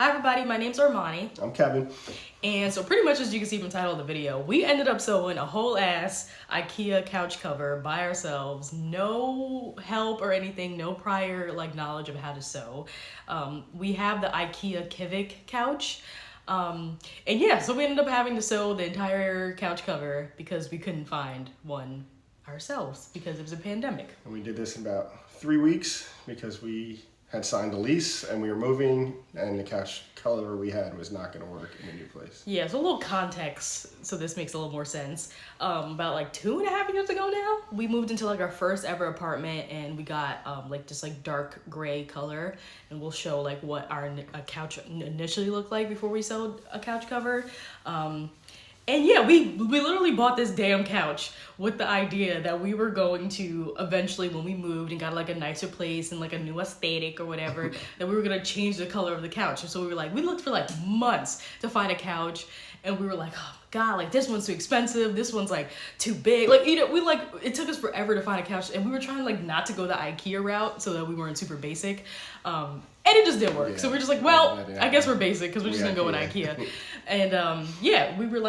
Hi everybody, my name's Armani. I'm Kevin. And so pretty much as you can see from the title of the video, we ended up sewing a whole ass Ikea couch cover by ourselves. No help or anything, no prior knowledge of how to sew. We have the Ikea Kivik couch. And yeah, so we ended up having to sew the entire couch cover because we couldn't find one ourselves because it was a pandemic. And we did this in about 3 weeks because we had signed a lease and we were moving and the couch color we had was not going to work in a new place. Yeah, so a little context so this makes a little more sense. About 2.5 years ago now, we moved into our first ever apartment and we got this dark gray color, and we'll show what our couch initially looked like before we sewed a couch cover. And yeah, we literally bought this damn couch with the idea that we were going to eventually, when we moved and got a nicer place and a new aesthetic or whatever, that we were gonna change the color of the couch. And so we were we looked for months to find a couch, and we were like, oh God, this one's too expensive, this one's too big. It took us forever to find a couch, and we were trying not to go the Ikea route so that we weren't super basic. And it just didn't work. Yeah. So we're just well, I guess we're basic because we're just gonna go with Ikea. And yeah, we were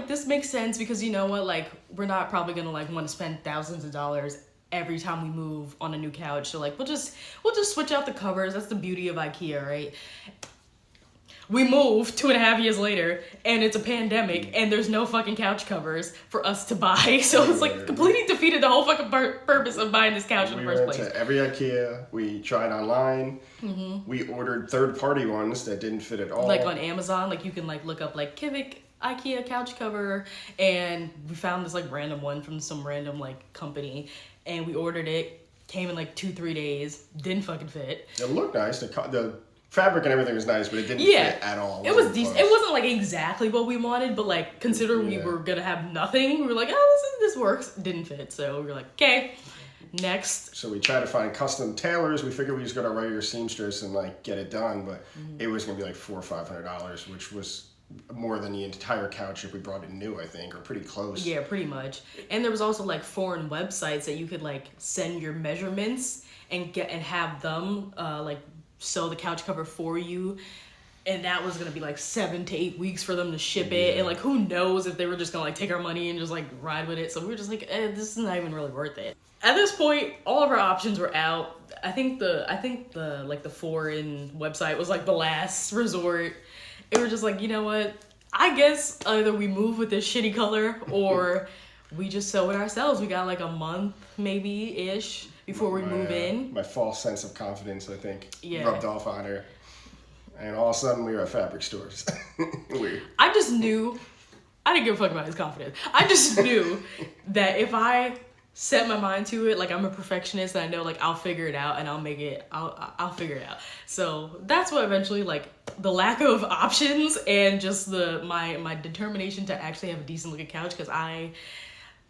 this makes sense because you know what, we're not probably gonna want to spend thousands of dollars every time we move on a new couch. So we'll just switch out the covers. That's the beauty of Ikea, right? We moved 2.5 years later, and it's a pandemic, and there's no fucking couch covers for us to buy. So it's completely defeated the whole fucking purpose of buying this couch in the first place. We went to every Ikea. We tried online. Mm-hmm. We ordered third-party ones that didn't fit at all. On Amazon, you can look up Kivik Ikea couch cover, and we found this random one from some random company, and we ordered it. Came in 2-3 days. Didn't fucking fit. It looked nice. The fabric and everything was nice, but it didn't fit at all. It was decent. It wasn't exactly what we wanted, but considering we were gonna have nothing, we were this works. Didn't fit, so we were okay, next. So we tried to find custom tailors. We figured we was gonna write your seamstress and get it done, but it was gonna be $400 or $500, which was more than the entire couch if we brought it new, I think, or pretty close. Yeah, pretty much. And there was also foreign websites that you could send your measurements and have them sew the couch cover for you, and that was gonna be 7 to 8 weeks for them to ship it, and who knows if they were just gonna take our money and just ride with it. So we were just this is not even really worth it. At this point, all of our options were out. I think the foreign website was the last resort. It was just you know what, I guess either we move with this shitty color or we just sew it ourselves. We got a month maybe ish before we move in. My false sense of confidence, I think, rubbed off on her. And all of a sudden, we were at fabric stores. Weird. I just knew, I didn't give a fuck about his confidence. I just knew that if I set my mind to it, I'm a perfectionist, and I know, I'll figure it out, and I'll make it, I'll figure it out. So that's what eventually, the lack of options and just my determination to actually have a decent looking couch, because I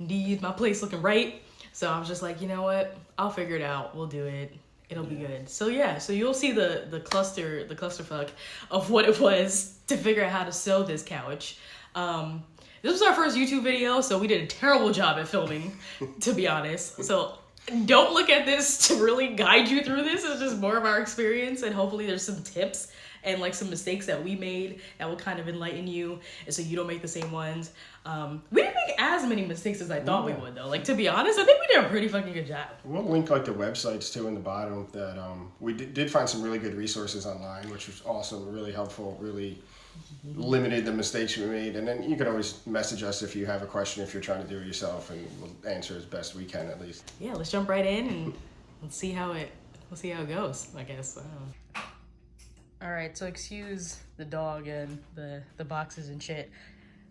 need my place looking right. So I was just you know what? I'll figure it out. We'll do it. It'll be good. So yeah, so you'll see the clusterfuck of what it was to figure out how to sew this couch. This was our first YouTube video, so we did a terrible job at filming, to be honest. So don't look at this to really guide you through this. It's just more of our experience, and hopefully there's some tips and some mistakes that we made that will kind of enlighten you, and so you don't make the same ones. We didn't make as many mistakes as I thought we would, though. To be honest, I think we did a pretty fucking good job. We'll link the websites too in the bottom. That we did find some really good resources online, which was awesome, really helpful, really limited the mistakes we made. And then you can always message us if you have a question, if you're trying to do it yourself, and we'll answer as best we can at least. Yeah, let's jump right in and let's see how it goes, I guess. All right, so excuse the dog and the boxes and shit.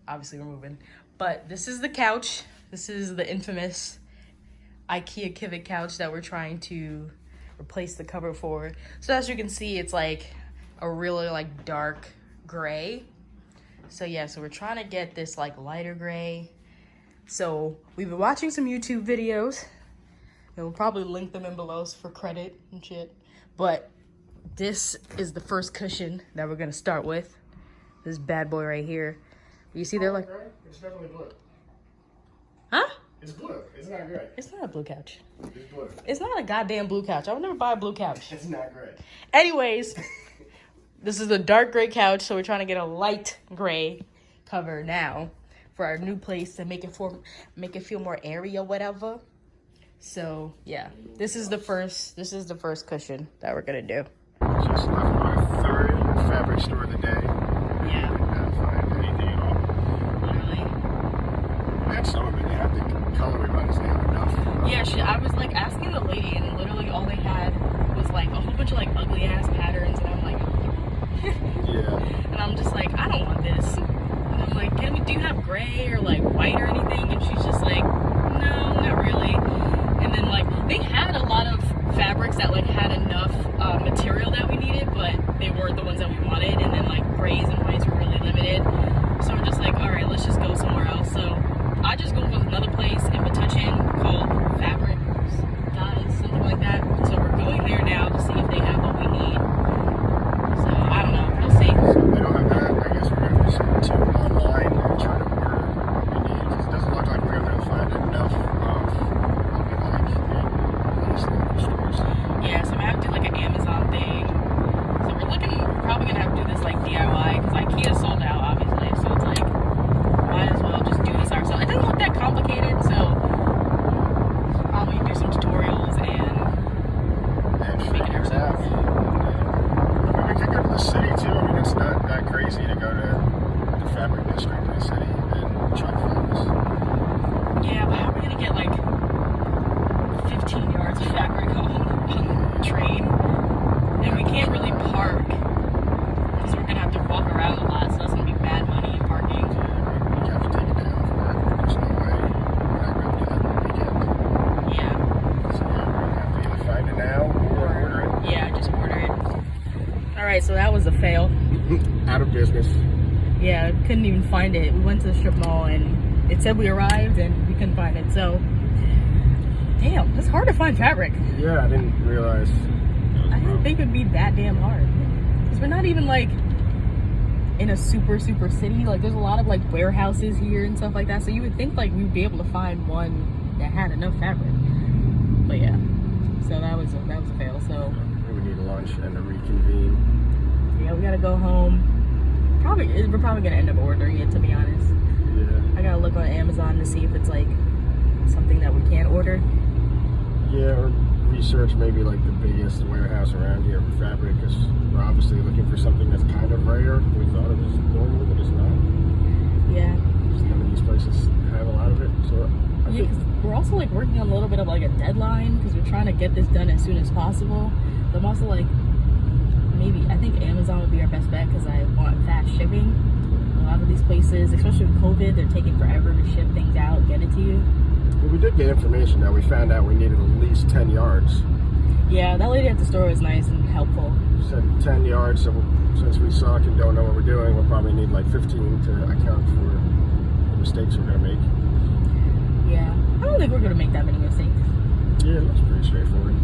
Obviously, we're moving. But this is the couch. This is the infamous Ikea Kivik couch that we're trying to replace the cover for. So as you can see, it's a really dark gray. So yeah, so we're trying to get this lighter gray. So we've been watching some YouTube videos, and we'll probably link them in below for credit and shit. But this is the first cushion that we're gonna start with. This bad boy right here. You see they're It's definitely blue. Huh? It's blue. It's not gray. It's not a blue couch. It's blue. It's not a goddamn blue couch. I would never buy a blue couch. It's not gray. Anyways, This is a dark gray couch, so we're trying to get a light gray cover now for our new place to make it feel more airy or whatever. So yeah, this is the first cushion that we're gonna do. Just left my third fabric store of the day. Yeah. Did not find anything at all. Literally. I had some of it. They had the colorway buttons. They have enough. Yeah, I was like asking the lady, and literally all they had was like a whole bunch of like ugly ass patterns, and I'm like, Yeah. and I'm just like, I don't want this. And I'm like, do you have gray or like white or anything? And she's just like, no, not really. And then like they had a lot of fabrics that like had enough material that we needed, but they weren't the ones that we wanted. And then like grays and whites were really limited. So we're just like, all right, let's just go somewhere else. So I just go with another place in Metuchen called Fabrics Guys, something like that. So we're going there now to see if they have what we need. So I don't know, we'll see. So they don't have that. I guess we're going to just go to online and try to order what we need, because it doesn't look like we're going to find enough of what we like in these local stores. Yeah, so I'm gonna have to do like an Amazon thing. So we're probably gonna have to do this like DIY, because Ikea sold out, obviously. So it's like, might as well just do this ourselves. It doesn't look that complicated, so probably do some tutorials and Figure it out. We could go to the city too. I mean, it's not that crazy to go to the fabric district in the city and try to find this. yeah, but how are we gonna get like 15 yards of fabric on the train? And we can't really park because we're gonna have to walk around a lot, so that's gonna be bad money in parking. You have to take it down for work. There's no way we're not going to do that on the weekend. Yeah. So yeah, we're going to have to either find it now or order it. Yeah, just order it. All right, so that was a fail. Out of business. Yeah, couldn't even find it. We went to the strip mall and it said we arrived and we couldn't find it. So, damn, it's hard to find fabric. Yeah, I didn't realize. I didn't think it would be that damn hard. Because we're not even like in a super city. Like there's a lot of like warehouses here and stuff like that. So you would think like we'd be able to find one that had enough fabric. But yeah, so that was a fail. So We need lunch and a reconvene. yeah, we gotta go home. We're probably gonna end up ordering it, to be honest. Yeah. I gotta look on Amazon to see if it's like something that we can order. Yeah, or research maybe like the biggest warehouse around here for fabric, because we're obviously looking for something that's kind of rare. We thought it was normal, but it's not. Yeah. Just none of these places have a lot of it. So I Yeah, think 'cause we're also like working on a little bit of like a deadline because we're trying to get this done as soon as possible. But I'm also like, I think Amazon would be our best bet because I want fast shipping. A lot of these places, especially with COVID, they're taking forever to ship things out and get it to you. well, we did get information that we found out we needed at least 10 yards. Yeah, that lady at the store was nice and helpful. She said 10 yards, so since we suck and don't know what we're doing, we'll probably need like 15 to account for the mistakes we're going to make. Yeah, I don't think we're gonna make that many mistakes. Yeah, that's pretty straightforward.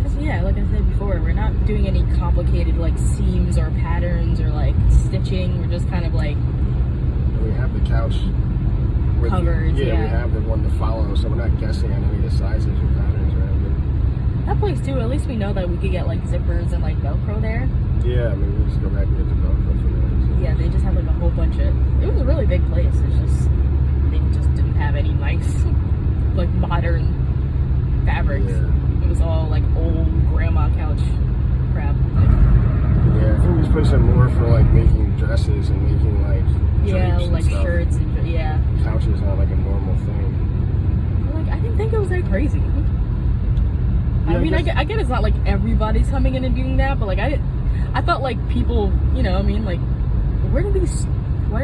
Cause yeah, like I said before, we're not doing any complicated like seams or patterns or like stitching. We're just kind of like And we have the couch with Covers, we yeah. have the one to follow, so we're not guessing on any of the sizes or patterns or anything. that place too. At least we know that we could get like zippers and like Velcro there. Yeah, I mean, we'll just go back and get the Velcro for that. Yeah, they just have like a whole bunch of. It was a really big place. It's just they just didn't have any nice like modern fabrics. Yeah. It was all like old grandma couch crap. Yeah, I think these places are more for like making dresses and making like Yeah, drapes and like stuff. shirts and yeah. Couches aren't like a normal thing. Like I didn't think it was that crazy. Yeah, I mean, I get it's not like everybody's coming in and doing that, but like I thought like people, I mean, like where does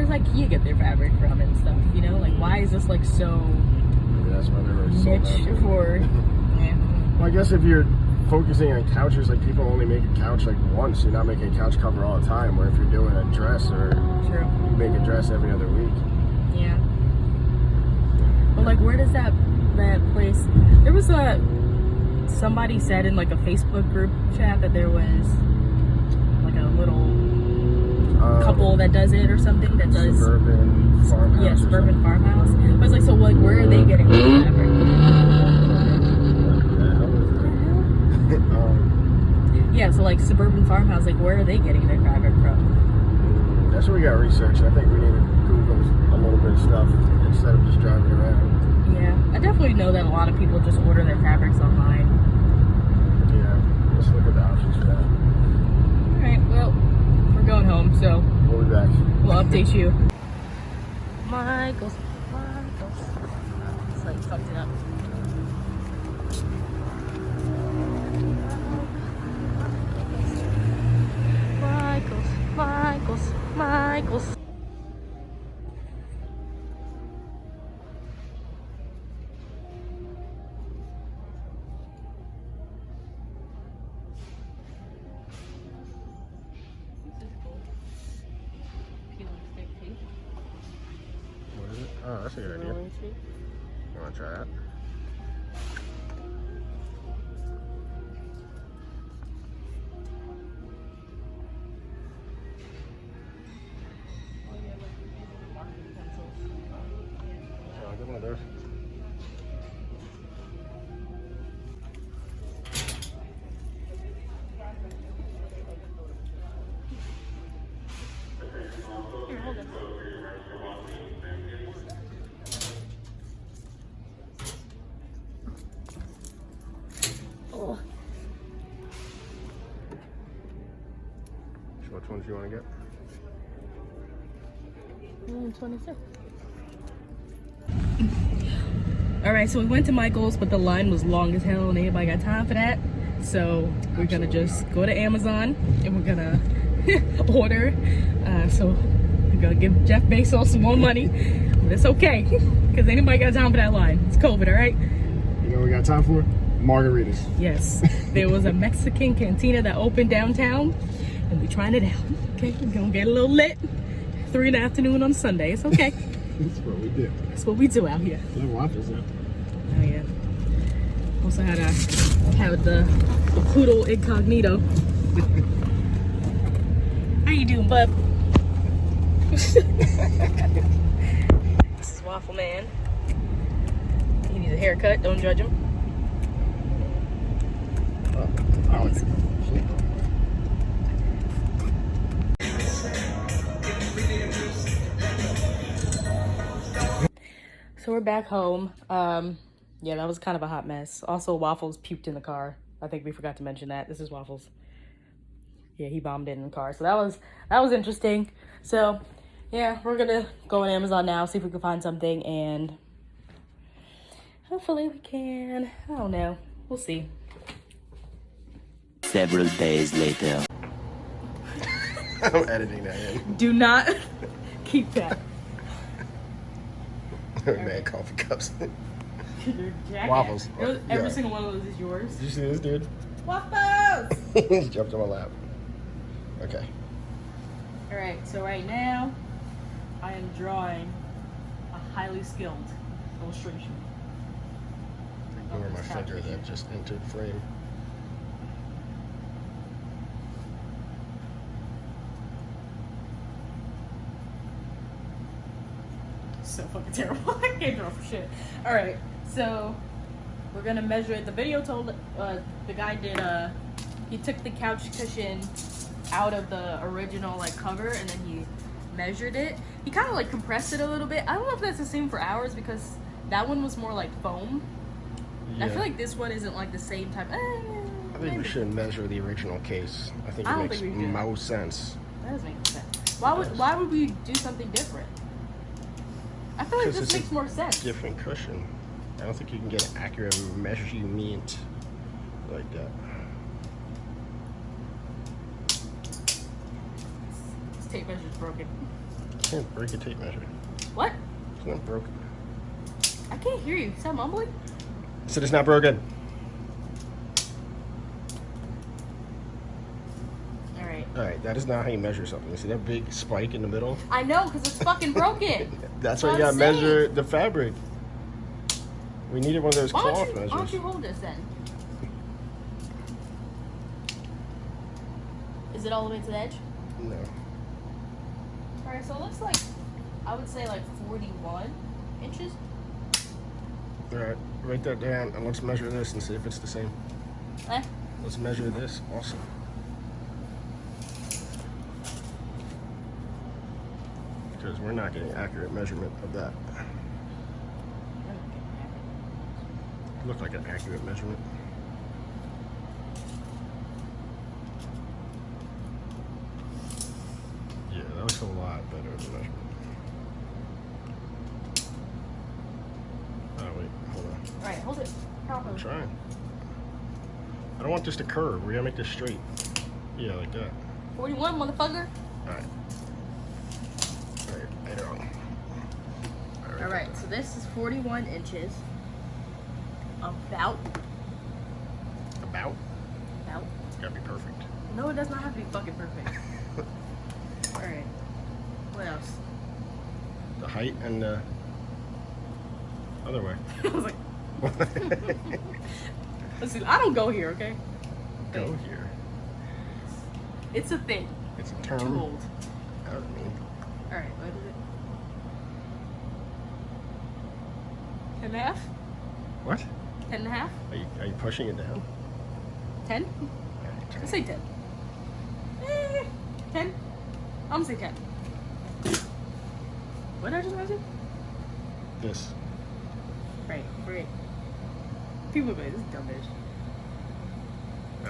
IKEA get their fabric from and stuff? Like why is this like so Maybe that's why they were sold out niche too. for? Yeah. Well, I guess if you're focusing on couches, like people only make a couch like once. You're not making a couch cover all the time. Where if you're doing a dress or True. you make a dress every other week. Yeah. But like, where does that place? There was somebody said in like a Facebook group chat that there was like a little couple that does it or something that does suburban farmhouse. yeah, or suburban something. farmhouse. I was like, so like, where are they getting their fabric? What the hell is that? Yeah, so like suburban farmhouse, like where are they getting their fabric from? That's what we got researched. I think we need to Google a little bit of stuff instead of just driving around. Yeah, I definitely know that a lot of people just order their fabrics online. Yeah, let's look at the options for that. All right, well, we're going home, so We'll be back. we'll update you. Michael's. It's like fucked it up. Michael's. What is it? Oh, that's a good idea. You want to try that? I'll get one of those. Oh. So which ones do you want to get? 26. All right, so we went to Michael's, but the line was long as hell and anybody got time for that. So we're gonna just go to Amazon and we're gonna order. So we're gonna give Jeff Bezos some more money, but it's okay because anybody got time for that line. It's COVID, all right? You know what we got time for? Margaritas. Yes, there was a Mexican cantina that opened downtown and we're trying it out. Okay, we're gonna get a little lit. 3 in the afternoon on Sunday. It's okay. That's what we do. That's what we do out here. No waffles though. Oh yeah. Also had the poodle incognito. How you doing, bub? This is Waffle Man. He needs a haircut. Don't judge him. I like it. So we're back home. Yeah, that was kind of a hot mess. Also, Waffles puked in the car. I think we forgot to mention that. This is Waffles. Yeah, he bombed in the car. So that was interesting. So yeah, we're gonna go on Amazon now, see if we can find something, and hopefully we can. I don't know. We'll see. Several days later. I'm editing that in. Do not keep that. Man, coffee cups. Your jacket. Waffles. Every Yeah. single one of those is yours. Did you see this dude? Waffles! He just jumped on my lap. Okay. Alright, so right now, I am drawing a highly skilled illustration. Ignore my finger that just entered frame. So fucking terrible. I can't draw for shit. Alright, so we're gonna measure it. The video told the guy did he took the couch cushion out of the original like cover and then he measured it. He kind of like compressed it a little bit. I don't know if that's the same for ours because that one was more like foam. Yeah. I feel like this one isn't like the same type. I think we should measure the original case. I think I it don't makes think we should. most sense. That does make sense. Why would we do something different? I feel like Because this it's makes more sense. Different cushion. I don't think you can get an accurate measurement like that. This tape measure's broken. Can't break a tape measure. What? It's not broken. I can't hear you. Is that mumbling? I said it's not broken. Alright. Alright, that is not how you measure something. You see that big spike in the middle? I know, because it's fucking broken. That's what why you I'm gotta saying. measure the fabric. We needed one of those Why cloth don't measures. you hold this then? Is it all the way to the edge? No. Alright, so it looks like, I would say like 41 inches. Alright, write that down and let's measure this and see if it's the same. Eh? Let's measure this also. because we're not getting accurate measurement of that. Look like an accurate measurement. Yeah, that looks a lot better than measurement. Oh wait, hold on. All right, hold it properly. I'm trying. I don't want this to curve. We gotta make this straight. Yeah, like that. 41, motherfucker. All right. Later on. All right, so this is 41 inches. About. About? About. It's gotta be perfect. No, it does not have to be fucking perfect. All right. What else? The height and the other way. I was like, listen, I don't go here, okay? Go here. It's a thing. It's a term. Too old. I don't mean. All right, what is it? 10 and a half? What? 10 and a half? Are you pushing it down? 10? Let's say 10. 10? I'm gonna say 10. What did I just mention? This. Right. People go, this is dumb bitch.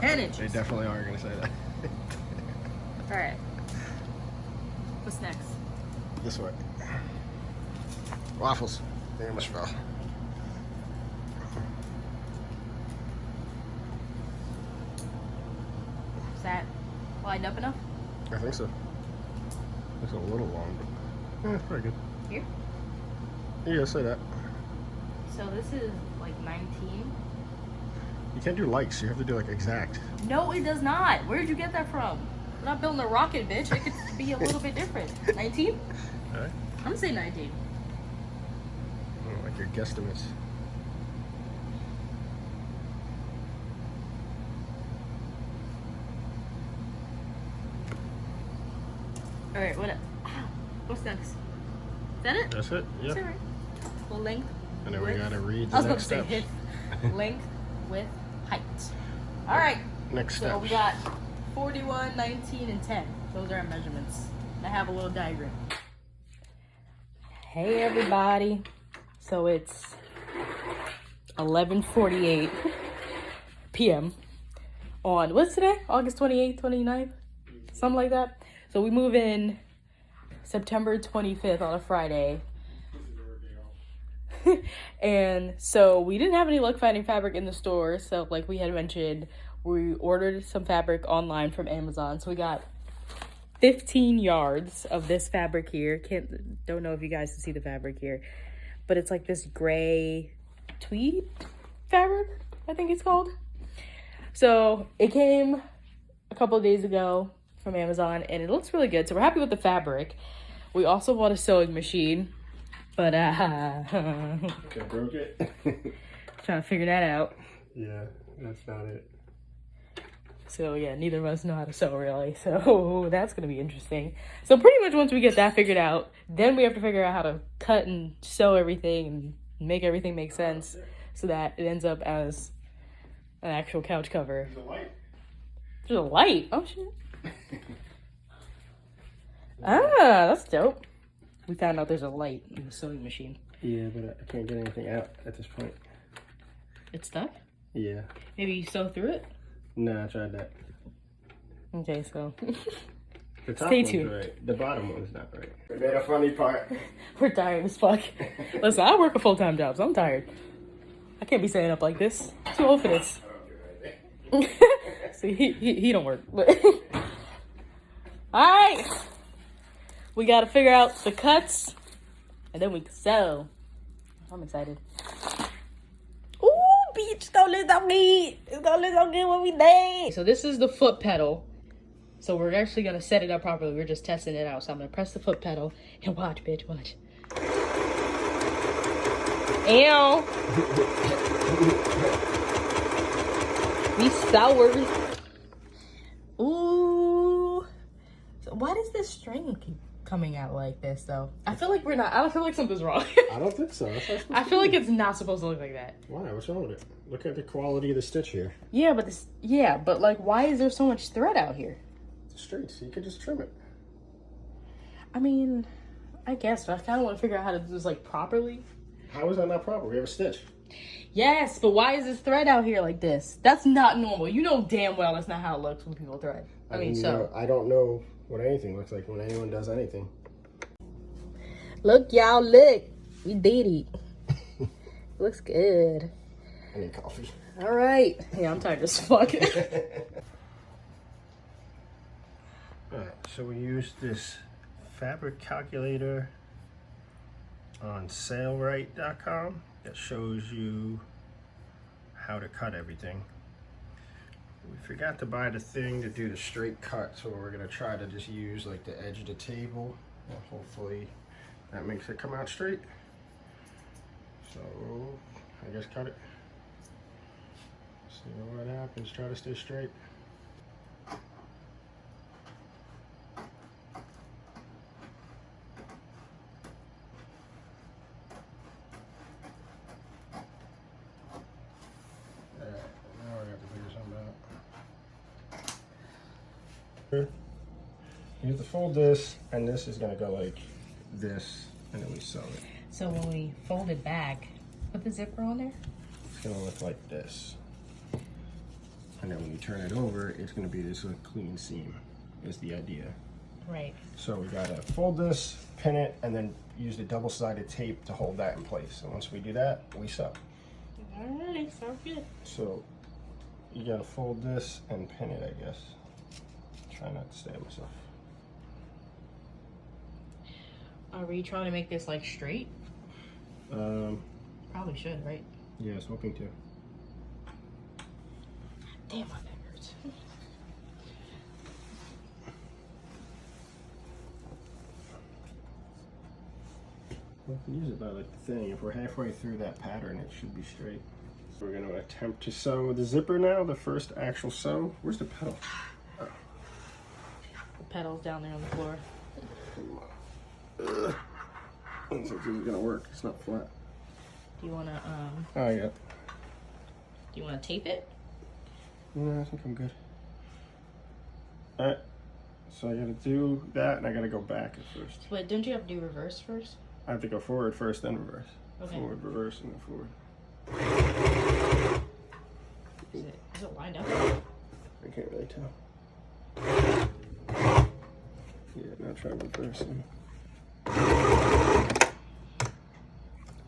10 inches. They definitely are gonna say that. Alright. What's next? This way. Waffles. They almost fell. Is that lined up enough? I think so. It's a little long, but it's pretty good. Here? Yeah, say that. So this is like 19. You can't do likes. You have to do like exact. No, it does not. Where did you get that from? We're not building a rocket, bitch. It could be a little bit different. 19? All right. I'm gonna say 19. I don't like your guesstimates. All right, what's next? Is that it? That's it. Yeah. That's it, right? Well, length. And then we width. gotta read I the was about next to say steps. hip, length, width, height. All right. Next So steps. we got 41, 19, and 10. Those are our measurements. I have a little diagram. Hey everybody. So it's 11:48 p.m. on, what's today? August 28th, 29th? Something like that. So we move in September 25th on a Friday. And so we didn't have any luck finding fabric in the store. So like we had mentioned, we ordered some fabric online from Amazon. So we got 15 yards of this fabric here. Don't know if you guys can see the fabric here, but it's like this gray tweed fabric, I think it's called. So it came a couple of days ago from Amazon and it looks really good. So we're happy with the fabric. We also bought a sewing machine, but Okay, broke it. trying to figure that out. Yeah, that's not it. So yeah, neither of us know how to sew really. So that's gonna be interesting. So pretty much once we get that figured out, then we have to figure out how to cut and sew everything and make everything make sense so that it ends up as an actual couch cover. There's a light. There's a light. Oh shit. Ah, that's dope. We found out there's a light in the sewing machine. Yeah, but I can't get anything out at this point. It's stuck? Yeah. Maybe you sew through it? No, I tried that. Okay, so The top stay one's tuned. right. The bottom one's not right. We made a funny part. We're tired as fuck. Listen, I work a full-time job, so I'm tired. I can't be staying up like this. Too old for this. See, he don't work. But alright. We gotta figure out the cuts and then we can sew. I'm excited. Ooh, bitch, it's gonna look so good. It's gonna look so good when we dance. So this is the foot pedal. So we're actually gonna set it up properly. We're just testing it out. So I'm gonna press the foot pedal and watch, bitch, watch. Ew. We sour. Ooh. So why does this string keep coming out like this though? I feel like I feel like something's wrong. I don't think so. That's not I feel like it's not supposed to look like that. Why? What's wrong with it? Look at the quality of the stitch here. Yeah, but like why is there so much thread out here? It's straight, so you could just trim it. I mean, I guess, but I kind of want to figure out how to do this like properly. How is that not proper? We have a stitch. Yes, but why is this thread out here like this? That's not normal. You know damn well that's not how it looks when people thread. I mean, so. I don't know what anything looks like when anyone does anything. Look, y'all, look. We did it. Looks good. I need coffee. All right. Yeah, I'm tired as fuck. Alright, so we used this fabric calculator on sailrite.com that shows you how to cut everything. We forgot to buy the thing to do the straight cut, so we're going to try to just use like the edge of the table, and hopefully that makes it come out straight. So I guess cut it. See what happens. Try to stay straight. You have to fold this, and this is gonna go like this, and then we sew it. So when we fold it back, put the zipper on there? It's gonna look like this. And then when you turn it over, it's gonna be this clean seam, is the idea. Right. So we gotta fold this, pin it, and then use the double-sided tape to hold that in place. And once we do that, we sew. Alright, sounds good. So you gotta fold this and pin it, I guess. Try not to stab myself. Are we trying to make this like straight? Probably should, right? Yeah, I was hoping to. Damn, my neck hurts. We can use it by like the thing. If we're halfway through that pattern, it should be straight. So we're gonna attempt to sew the zipper now, the first actual sew. Where's the pedal? Oh. The pedal's down there on the floor. I don't think this is gonna work. It's not flat. Do you wanna Oh yeah. do you wanna tape it? No, I think I'm good. Alright. So I gotta do that, and I gotta go back at first. But don't you have to do reverse first? I have to go forward first, then reverse. Okay. Forward, reverse, and then forward. Is it lined up? I can't really tell. Yeah, now try reversing.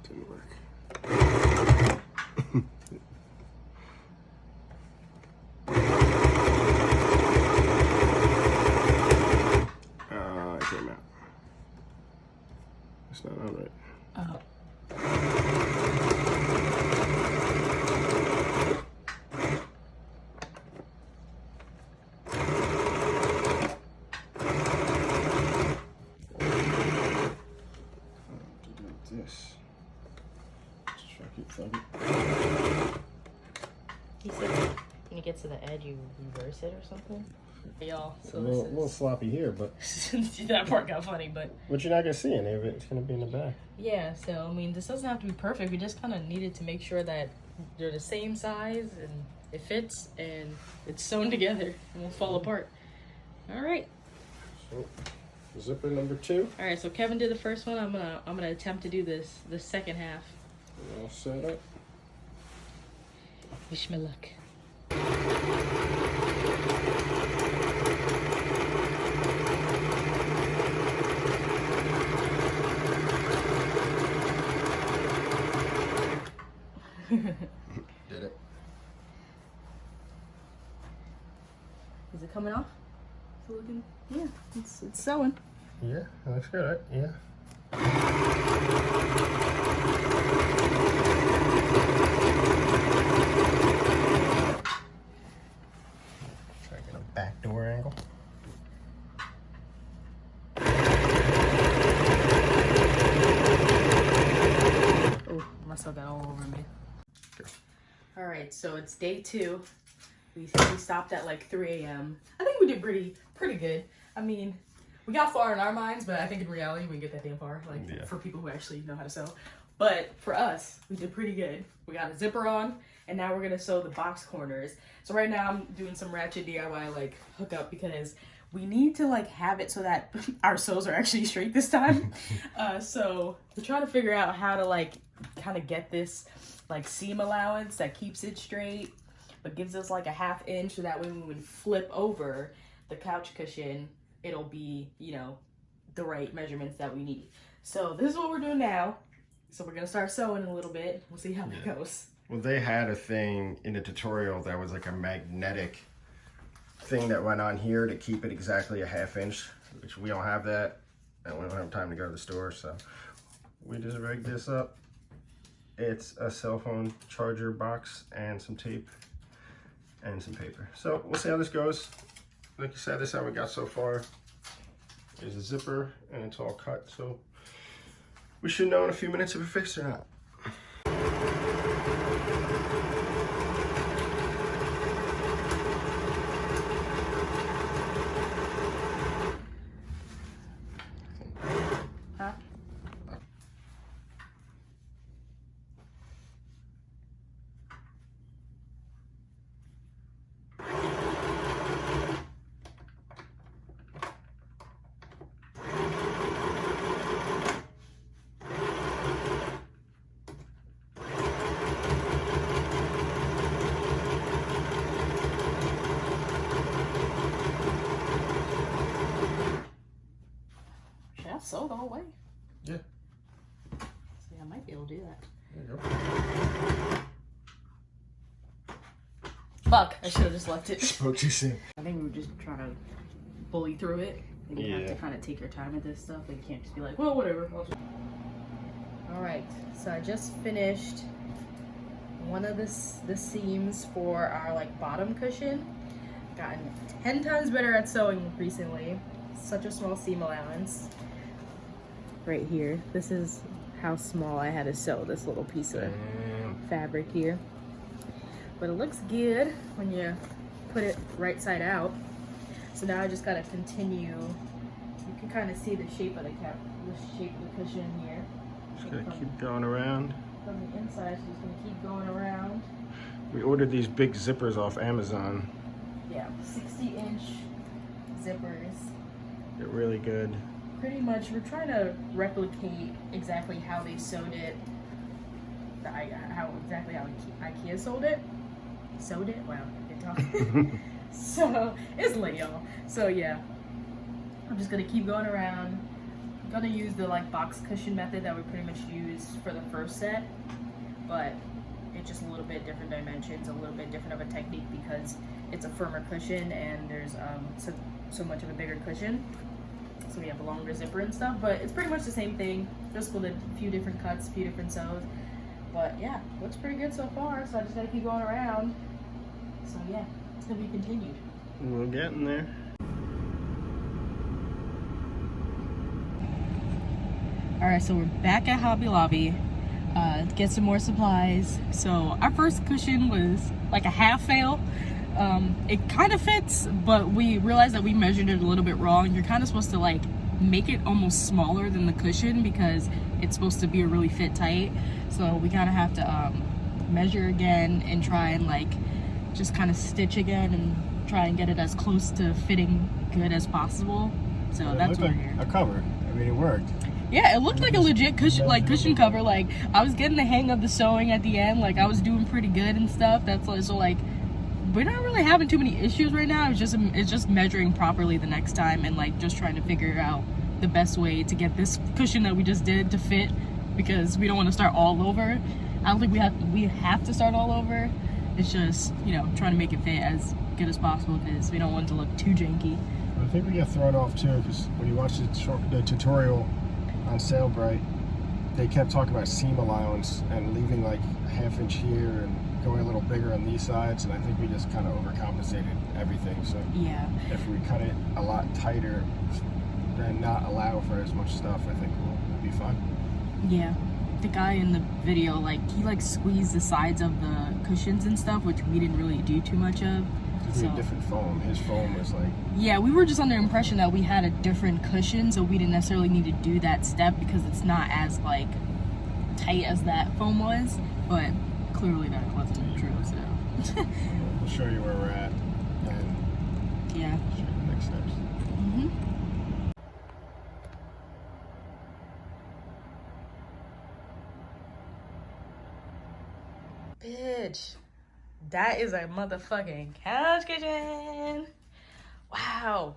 Didn't work. It came out. It's not on right. Oh. This. Just try to keep thugging. He said when you get to the edge, you reverse it or something. Y'all, It's so a little sloppy here, but that part got funny, but you're not gonna see any of it. It's gonna be in the back. yeah. So I mean, this doesn't have to be perfect. We just kind of needed to make sure that they're the same size and it fits and it's sewn together and won't fall apart. All right. So, zipper number 2. All right. So Kevin did the first one. I'm gonna attempt to do the second half. All set up. Wish me luck. Did it. Is it coming off? Is it looking? Yeah, it's sewing. Yeah, that looks good, right? Yeah. Try to get a back door angle. Oh, must have got all over me. All right, so it's day 2. We stopped at like 3 a.m. I think we did pretty good. I mean, we got far in our minds, but I think in reality we didn't get that damn far. Like Yeah. for people who actually know how to sew. But for us, we did pretty good. We got a zipper on, and now we're gonna sew the box corners. So right now I'm doing some ratchet DIY like hookup because we need to like have it so that our soles are actually straight this time. So we're trying to figure out how to like kind of get this like seam allowance that keeps it straight, but gives us like a 1/2 inch so that way when we flip over the couch cushion, it'll be, you know, the right measurements that we need. So this is what we're doing now. So we're gonna start sewing in a little bit. We'll see how it goes. Well, they had a thing in the tutorial that was like a magnetic thing that went on here to keep it exactly a 1/2 inch, which we don't have that, and we don't have time to go to the store, so we just rigged this up. It's a cell phone charger box and some tape and some paper. So we'll see how this goes. Like I said, this is how we got so far. There's a zipper and it's all cut, so we should know in a few minutes if it fixed or not. Huh? Should I sew the whole way? Yeah. See, I might be able to do that. There you go. Fuck, I should have just left it. Spoke too soon. I think we were just trying to bully through it. And you have Yeah. to kind of take your time with this stuff. And you can't just be like, well, whatever. Alright, so I just finished one of the seams for our like bottom cushion. Gotten 10 times better at sewing recently. Such a small seam allowance. Right here. This is how small I had to sew this little piece of fabric here. But it looks good when you put it right side out. So now I just gotta continue. You can kind of see the shape of the shape of the cushion here. Just gonna keep going around. From the inside, so just gonna keep going around. We ordered these big zippers off Amazon. Yeah, 60-inch zippers. They're really good. Pretty much, we're trying to replicate exactly how they sewed it. How Ikea sewed it. Sewed it? Wow, good talk. So it's late, y'all. So yeah, I'm just gonna keep going around. I'm gonna use the like box cushion method that we pretty much used for the first set, but it's just a little bit different dimensions, a little bit different of a technique because it's a firmer cushion and there's so much of a bigger cushion. So we have a longer zipper and stuff, but it's pretty much the same thing, just with a few different cuts, a few different sews. But yeah, looks pretty good so far, so I just gotta keep going around. So yeah, it's gonna be continued. We're getting there. Alright, so we're back at Hobby Lobby to get some more supplies. So our first cushion was like a half fail. It kind of fits, but we realized that we measured it a little bit wrong. You're kind of supposed to like make it almost smaller than the cushion because it's supposed to be really fit tight. So we kind of have to measure again and try and like just kind of stitch again and try and get it as close to fitting good as possible. So It that's looked what like we're here. a cover. I mean, it worked. Yeah, it looked like a legit cushion cover. Like I was getting the hang of the sewing at the end. Like I was doing pretty good and stuff. That's like, so like we're not really having too many issues right now. It's just measuring properly the next time and like just trying to figure out the best way to get this cushion that we just did to fit, because we don't want to start all over. I don't think we have to start all over. It's just, you know, trying to make it fit as good as possible because we don't want it to look too janky. I think we get thrown off too because when you watch the tutorial on Sailbright, they kept talking about seam allowance and leaving like a half inch here and going a little bigger on these sides, and I think we just kind of overcompensated everything. So Yeah. if we cut it a lot tighter and not allow for as much stuff, I think we'll be fine. Yeah. The guy in the video, like, he like squeezed the sides of the cushions and stuff, which we didn't really do too much of. It's a different foam. His foam was like... Yeah, we were just under the impression that we had a different cushion, so we didn't necessarily need to do that step because it's not as like tight as that foam was, but clearly that wasn't true, so. We'll show you where we're at and Yeah. show you the next steps. Bitch, that is a motherfucking couch cushion. Wow.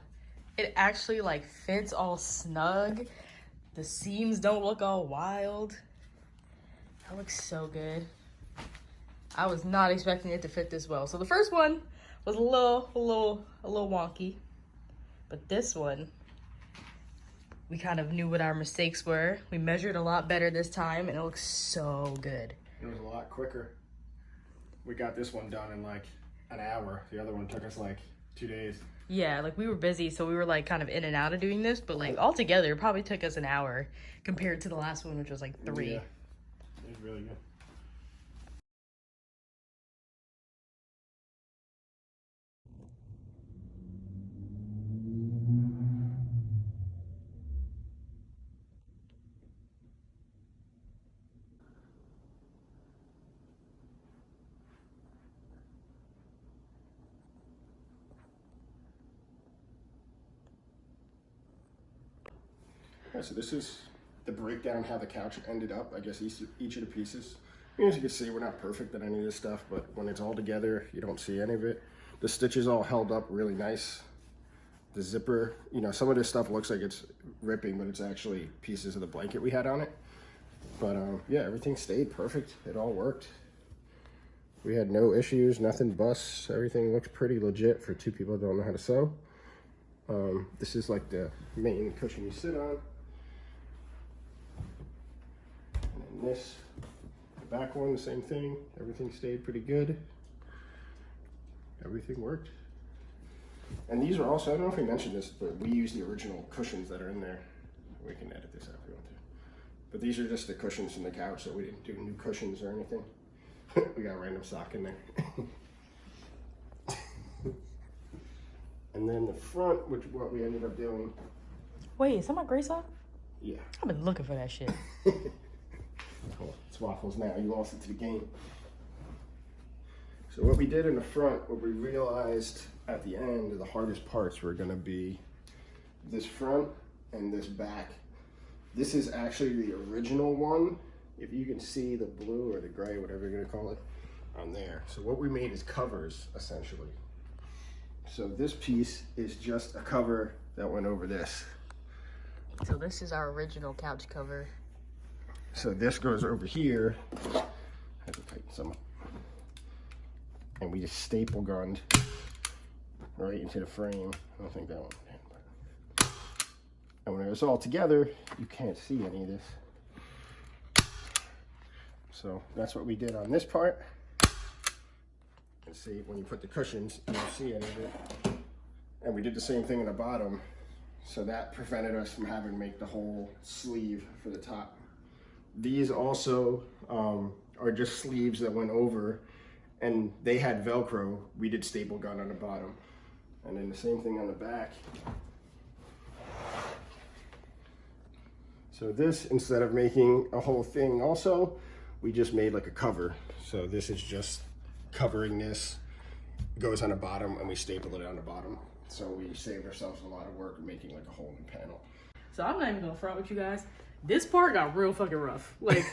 It actually like fits all snug. The seams don't look all wild. That looks so good. I was not expecting it to fit this well. So the first one was a little wonky. But this one, we kind of knew what our mistakes were. We measured a lot better this time and it looks so good. It was a lot quicker. We got this one done in like an hour. The other one took us like 2 days. Yeah, like we were busy, so we were like kind of in and out of doing this, but like all together it probably took us an hour compared to the last one, which was like 3. Yeah, it was really good. Yeah, so this is the breakdown how the couch ended up. I guess each of the pieces. As you can see, we're not perfect at any of this stuff, but when it's all together, you don't see any of it. The stitches all held up really nice. The zipper, you know, some of this stuff looks like it's ripping, but it's actually pieces of the blanket we had on it. But yeah, everything stayed perfect. It all worked. We had no issues, nothing busts. Everything looks pretty legit for 2 people that don't know how to sew. This is like the main cushion you sit on. And then this, the back one, the same thing. Everything stayed pretty good. Everything worked. And these are also, I don't know if we mentioned this, but we use the original cushions that are in there. We can edit this out if we want to. But these are just the cushions from the couch, so we didn't do new cushions or anything. We got a random sock in there. And then the front, which what we ended up doing. Wait, is that my gray sock? Yeah. I've been looking for that shit. Well, it's Waffles now. You lost it to the game. So what we did in the front, what we realized at the end, the hardest parts were going to be this front and this back. This is actually the original one. If you can see the blue or the gray, whatever you're going to call it, on there. So what we made is covers, essentially. So this piece is just a cover that went over this. So this is our original couch cover. So this goes over here. I have to tighten some up. And we just staple gunned right into the frame. I don't think that one can, but. And when it's all together, you can't see any of this. So that's what we did on this part. And see, when you put the cushions, you don't see any of it. And we did the same thing in the bottom. So that prevented us from having to make the whole sleeve for the top. These also are just sleeves that went over, and they had Velcro. We did staple gun on the bottom. And then the same thing on the back. So this, instead of making a whole thing also, we just made like a cover. So this is just covering this, goes on the bottom, and we staple it on the bottom. So we saved ourselves a lot of work making like a whole new panel. So I'm not even gonna front with you guys. This part got real fucking rough. Like,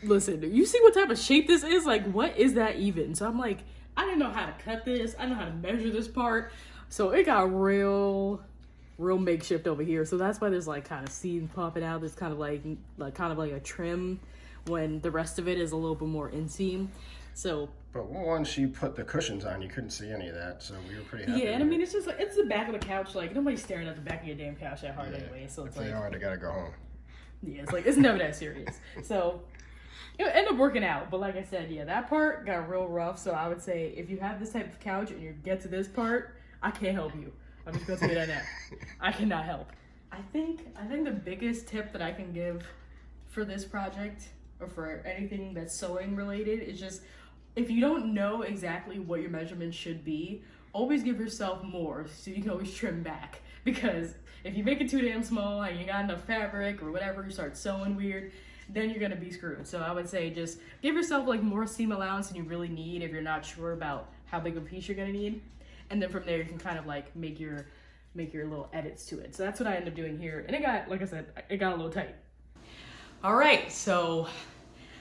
listen, you see what type of shape this is? Like, what is that even? So I'm like, I didn't know how to cut this. I didn't know how to measure this part. So it got real makeshift over here. So that's why there's like kind of seams popping out. There's kind of like a trim when the rest of it is a little bit more inseam. So, but once you put the cushions on, you couldn't see any of that, so we were pretty happy. Yeah, and I mean, it's just like, it's the back of the couch. Like, nobody's staring at the back of your damn couch that hard anyway. So it's if they are, they gotta go home. Yeah, it's like, it's never that serious. So it ended up working out. But like I said, yeah, that part got real rough. So I would say, if you have this type of couch and you get to this part, I can't help you. I'm just gonna say that now. I cannot help. I think the biggest tip that I can give for this project, or for anything that's sewing related, is just, if you don't know exactly what your measurements should be, always give yourself more so you can always trim back. Because if you make it too damn small and you got enough fabric or whatever, you start sewing weird, then you're gonna be screwed. So I would say just give yourself like more seam allowance than you really need if you're not sure about how big of a piece you're gonna need. And then from there you can kind of like make your make your little edits to it. So that's what I ended up doing here. And it got, like I said, it got a little tight. All right, so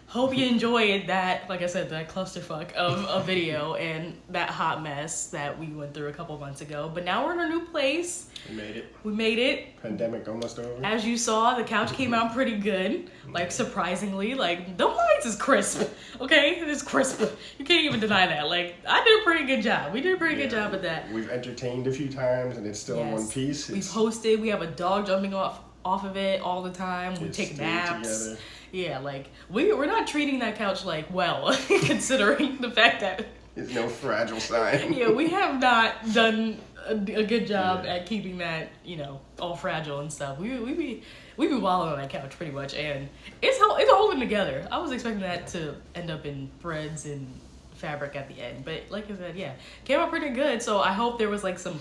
hope you enjoyed that, like I said, that clusterfuck of a video and that hot mess that we went through a couple months ago. But now we're in our new place. We made it. We made it. Pandemic almost over. As you saw, the couch came out pretty good. Like, surprisingly, like, the lines is crisp, okay? It's crisp. You can't even deny that. Like, I did a pretty good job. We did a pretty good job at that. We've entertained a few times, and it's still in one piece. We've hosted. We have a dog jumping off of it all the time. We take naps. Together. Yeah, like, we're not treating that couch, like, well, considering the fact that... There's no fragile sign. Yeah, we have not done a good job at keeping that, you know, all fragile and stuff. We be wilding on that couch pretty much, and it's holding together. I was expecting that to end up in threads and fabric at the end, but like I said, yeah, came out pretty good. So I hope there was like some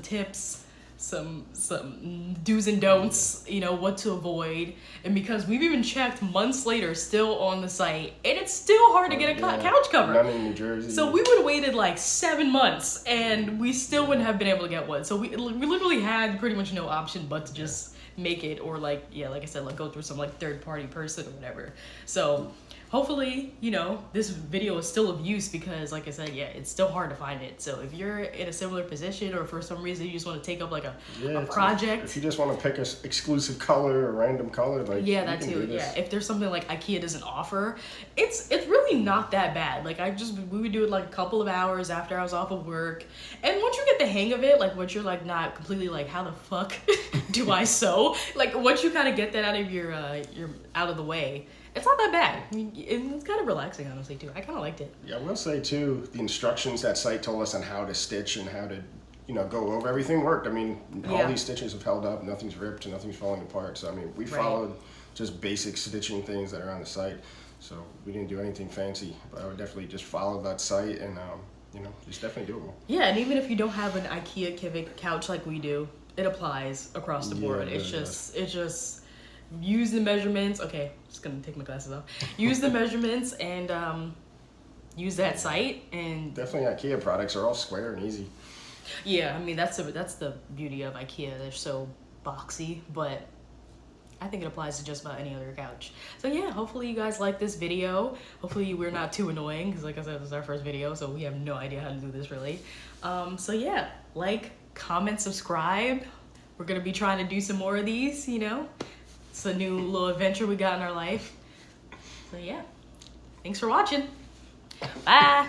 tips, some do's and don'ts, you know, what to avoid. And because we've even checked months later, still on the site, and it's still hard to get a couch cover. None in New Jersey. So we would have waited like 7 months, and we still wouldn't have been able to get one. So we literally had pretty much no option but to just make it, or like, yeah, like I said, like go through some like third-party person or whatever. So hopefully, you know, this video is still of use, because like I said, yeah, it's still hard to find it. So if you're in a similar position, or for some reason you just want to take up like a project, if you just want to pick an exclusive color or random color, like, yeah, that too. Yeah, if there's something like Ikea doesn't offer, it's really not that bad. Like we would do it like a couple of hours after I was off of work, and once you get the hang of it, like once you're like not completely like, how the fuck do I sew? Like once you kind of get that out of your out of the way, it's not that bad. It's kind of relaxing, honestly, too. I kind of liked it. Yeah, I will say, too, the instructions that site told us on how to stitch and how to, you know, go over everything worked. I mean, all these stitches have held up. Nothing's ripped and nothing's falling apart. So, I mean, we followed just basic stitching things that are on the site. So, we didn't do anything fancy. But I would definitely just follow that site, and, you know, it's definitely doable. Yeah, and even if you don't have an Ikea couch like we do, it applies across the board. It just use the measurements. Okay, just gonna take my glasses off. Use the measurements and use that site, and definitely Ikea products are all square and easy. Yeah, I mean that's the beauty of Ikea. They're so boxy, but I think it applies to just about any other couch. So yeah, hopefully you guys like this video. Hopefully we're not too annoying, because like I said, this is our first video, so we have no idea how to do this really. So yeah, like, comment, subscribe. We're gonna be trying to do some more of these, you know. It's a new little adventure we got in our life. So yeah, thanks for watching. Bye.